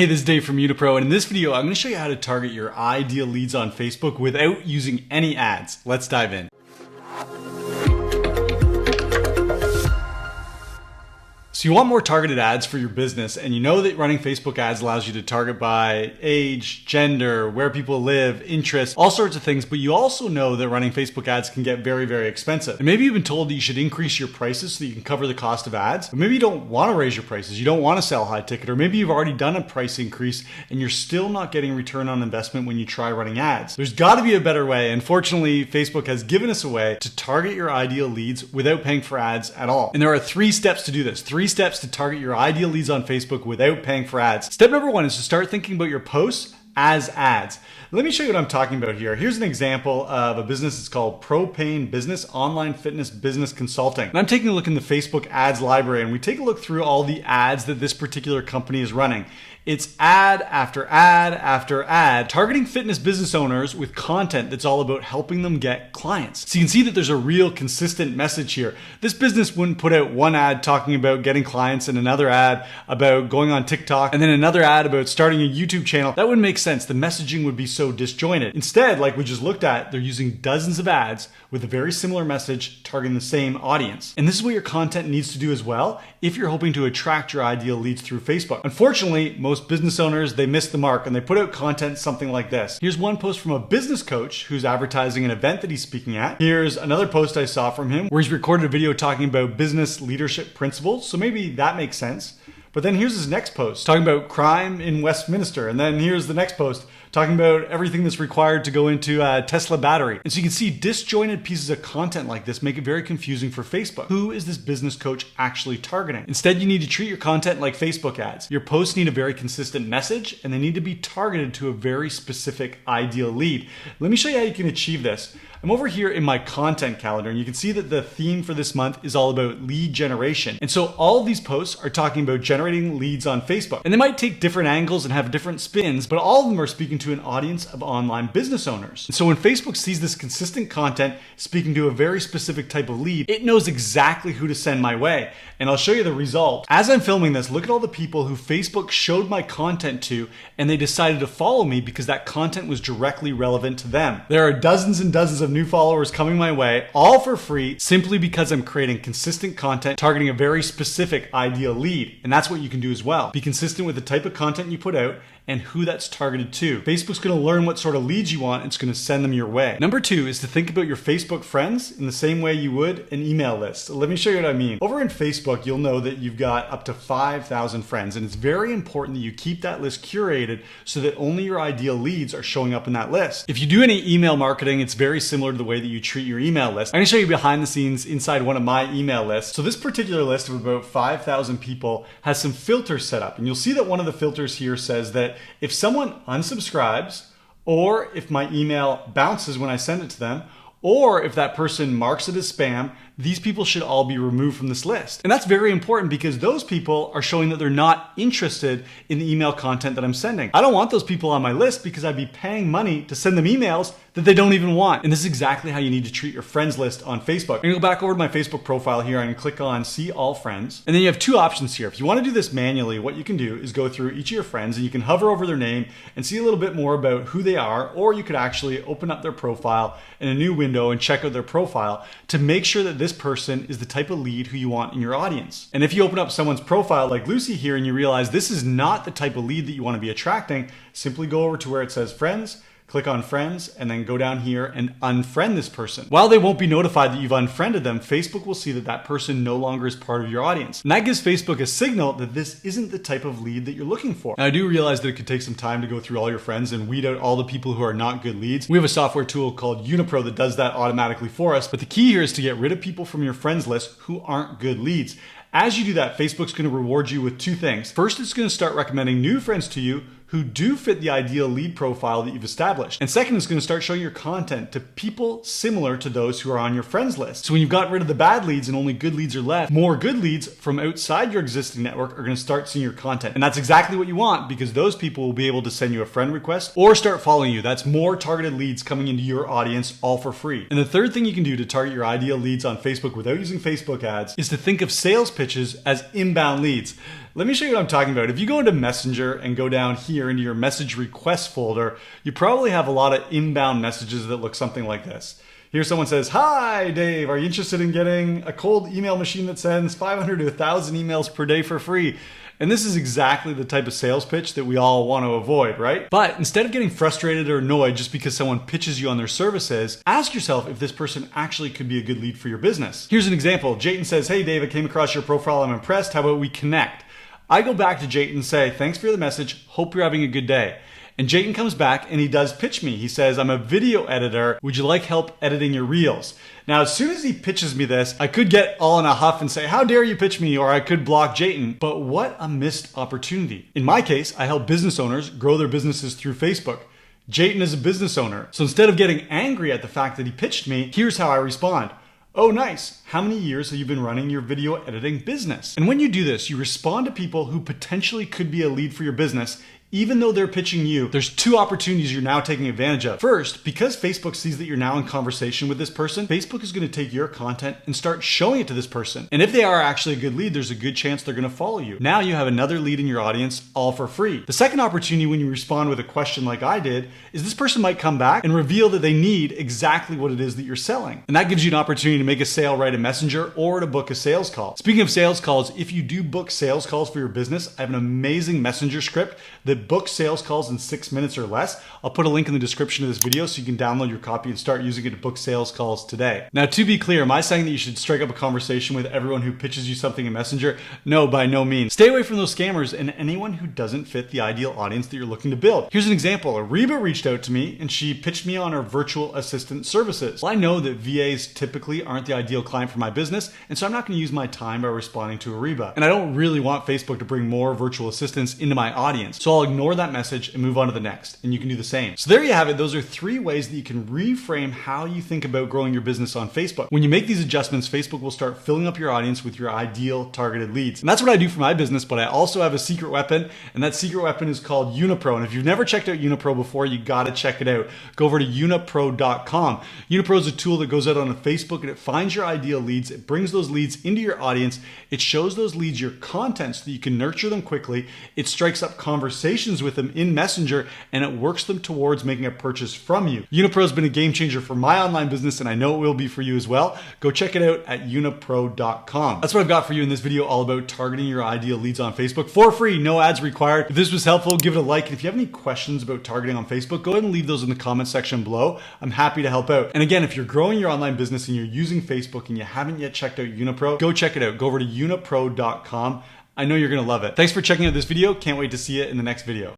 Hey, this is Dave from Unipro, and in this video, I'm going to show you how to target your ideal leads on Facebook without using any ads. Let's dive in. So you want more targeted ads for your business, and you know that running Facebook ads allows you to target by age, gender, where people live, interests, all sorts of things, but you also know that running Facebook ads can get very, very expensive. And maybe you've been told that you should increase your prices so that you can cover the cost of ads, but maybe you don't want to raise your prices, you don't want to sell high ticket, or maybe you've already done a price increase and you're still not getting return on investment when you try running ads. There's got to be a better way, and fortunately, Facebook has given us a way to target your ideal leads without paying for ads at all. And there are 3 steps to do this. 3 steps to target your ideal leads on Facebook without paying for ads. Step number 1 is to start thinking about your posts as ads. Let me show you what I'm talking about here. Here's an example of a business. It's called Propane Business, Online Fitness Business Consulting. And I'm taking a look in the Facebook ads library, and we take a look through all the ads that this particular company is running. It's ad after ad after ad, targeting fitness business owners with content that's all about helping them get clients. So you can see that there's a real consistent message here. This business wouldn't put out one ad talking about getting clients and another ad about going on TikTok and then another ad about starting a YouTube channel. That wouldn't make sense. The messaging would be so disjointed. Instead, like we just looked at, they're using dozens of ads with a very similar message targeting the same audience. And this is what your content needs to do as well if you're hoping to attract your ideal leads through Facebook. Unfortunately, most business owners, they miss the mark and they put out content something like this. Here's one post from a business coach who's advertising an event that he's speaking at. Here's another post I saw from him where he's recorded a video talking about business leadership principles. So maybe that makes sense. But then here's his next post talking about crime in Westminster. And then here's the next post talking about everything that's required to go into a Tesla battery. And so you can see disjointed pieces of content like this make it very confusing for Facebook. Who is this business coach actually targeting? Instead, you need to treat your content like Facebook ads. Your posts need a very consistent message and they need to be targeted to a very specific ideal lead. Let me show you how you can achieve this. I'm over here in my content calendar, and you can see that the theme for this month is all about lead generation. And so all of these posts are talking about generating leads on Facebook. And they might take different angles and have different spins, but all of them are speaking to an audience of online business owners. And so when Facebook sees this consistent content speaking to a very specific type of lead, it knows exactly who to send my way. And I'll show you the result. As I'm filming this, look at all the people who Facebook showed my content to, and they decided to follow me because that content was directly relevant to them. There are dozens and dozens of new followers coming my way, all for free, simply because I'm creating consistent content targeting a very specific ideal lead. And that's what you can do as well. Be consistent with the type of content you put out and who that's targeted to. Facebook's going to learn what sort of leads you want, and it's going to send them your way. Number 2 is to think about your Facebook friends in the same way you would an email list. So let me show you what I mean. Over in Facebook, you'll know that you've got up to 5,000 friends, and it's very important that you keep that list curated so that only your ideal leads are showing up in that list. If you do any email marketing, it's very similar to the way that you treat your email list. I'm going to show you behind the scenes inside one of my email lists. So this particular list of about 5,000 people has some filters set up, and you'll see that one of the filters here says that if someone unsubscribes, or if my email bounces when I send it to them, or if that person marks it as spam, these people should all be removed from this list. And that's very important because those people are showing that they're not interested in the email content that I'm sending. I don't want those people on my list because I'd be paying money to send them emails that they don't even want. And this is exactly how you need to treat your friends list on Facebook. I'm gonna go back over to my Facebook profile here and click on See All Friends. And then you have 2 options here. If you wanna do this manually, what you can do is go through each of your friends and you can hover over their name and see a little bit more about who they are, or you could actually open up their profile in a new window and check out their profile to make sure that this person is the type of lead who you want in your audience. And if you open up someone's profile like Lucy here and you realize this is not the type of lead that you want to be attracting, simply go over to where it says friends, click on friends, and then go down here and unfriend this person. While they won't be notified that you've unfriended them, Facebook will see that that person no longer is part of your audience. And that gives Facebook a signal that this isn't the type of lead that you're looking for. Now, I do realize that it could take some time to go through all your friends and weed out all the people who are not good leads. We have a software tool called Unipro that does that automatically for us. But the key here is to get rid of people from your friends list who aren't good leads. As you do that, Facebook's going to reward you with 2 things. First, it's going to start recommending new friends to you who do fit the ideal lead profile that you've established. And second, it's going to start showing your content to people similar to those who are on your friends list. So when you've gotten rid of the bad leads and only good leads are left, more good leads from outside your existing network are going to start seeing your content. And that's exactly what you want, because those people will be able to send you a friend request or start following you. That's more targeted leads coming into your audience, all for free. And the third thing you can do to target your ideal leads on Facebook without using Facebook ads is to think of sales pitches as inbound leads. Let me show you what I'm talking about. If you go into Messenger and go down here into your message request folder, you probably have a lot of inbound messages that look something like this. Here someone says, "Hi Dave, are you interested in getting a cold email machine that sends 500 to 1,000 emails per day for free?" And this is exactly the type of sales pitch that we all want to avoid, right? But instead of getting frustrated or annoyed just because someone pitches you on their services, ask yourself if this person actually could be a good lead for your business. Here's an example. Jayton says, "Hey Dave, I came across your profile, I'm impressed. How about we connect?" I go back to Jayton and say, "Thanks for the message. Hope you're having a good day." And Jayton comes back and he does pitch me. He says, "I'm a video editor. Would you like help editing your reels?" Now, as soon as he pitches me this, I could get all in a huff and say, "How dare you pitch me?" Or I could block Jayton. But what a missed opportunity. In my case, I help business owners grow their businesses through Facebook. Jayton is a business owner. So instead of getting angry at the fact that he pitched me, here's how I respond. "Oh, nice. How many years have you been running your video editing business?" And when you do this, you respond to people who potentially could be a lead for your business. Even though they're pitching you, there's two opportunities you're now taking advantage of. First, because Facebook sees that you're now in conversation with this person, Facebook is going to take your content and start showing it to this person. And if they are actually a good lead, there's a good chance they're going to follow you. Now you have another lead in your audience, all for free. The second opportunity when you respond with a question like I did, is this person might come back and reveal that they need exactly what it is that you're selling. And that gives you an opportunity to make a sale right in Messenger or to book a sales call. Speaking of sales calls, if you do book sales calls for your business, I have an amazing Messenger script that book sales calls in 6 minutes or less. I'll put a link in the description of this video so you can download your copy and start using it to book sales calls today. Now, to be clear, am I saying that you should strike up a conversation with everyone who pitches you something in Messenger? No, by no means. Stay away from those scammers and anyone who doesn't fit the ideal audience that you're looking to build. Here's an example. Ariba reached out to me and she pitched me on her virtual assistant services. Well, I know that VAs typically aren't the ideal client for my business, and so I'm not going to use my time by responding to Ariba. And I don't really want Facebook to bring more virtual assistants into my audience, so I'll ignore that message and move on to the next, and you can do the same. So there you have it. Those are 3 ways that you can reframe how you think about growing your business on Facebook. When you make these adjustments, Facebook will start filling up your audience with your ideal targeted leads. And that's what I do for my business, but I also have a secret weapon, and that secret weapon is called Unipro. And if you've never checked out Unipro before, you gotta check it out. Go over to unipro.com. Unipro is a tool that goes out on Facebook and it finds your ideal leads. It brings those leads into your audience. It shows those leads your content so that you can nurture them quickly. It strikes up conversations with them in Messenger, and it works them towards making a purchase from you. Unipro has been a game changer for my online business, and I know it will be for you as well. Go check it out at unipro.com. That's what I've got for you in this video, all about targeting your ideal leads on Facebook for free, no ads required. If this was helpful, give it a like. And if you have any questions about targeting on Facebook, go ahead and leave those in the comment section below. I'm happy to help out. And again, if you're growing your online business and you're using Facebook and you haven't yet checked out Unipro, go check it out. Go over to unipro.com. I know you're going to love it. Thanks for checking out this video. Can't wait to see you in the next video.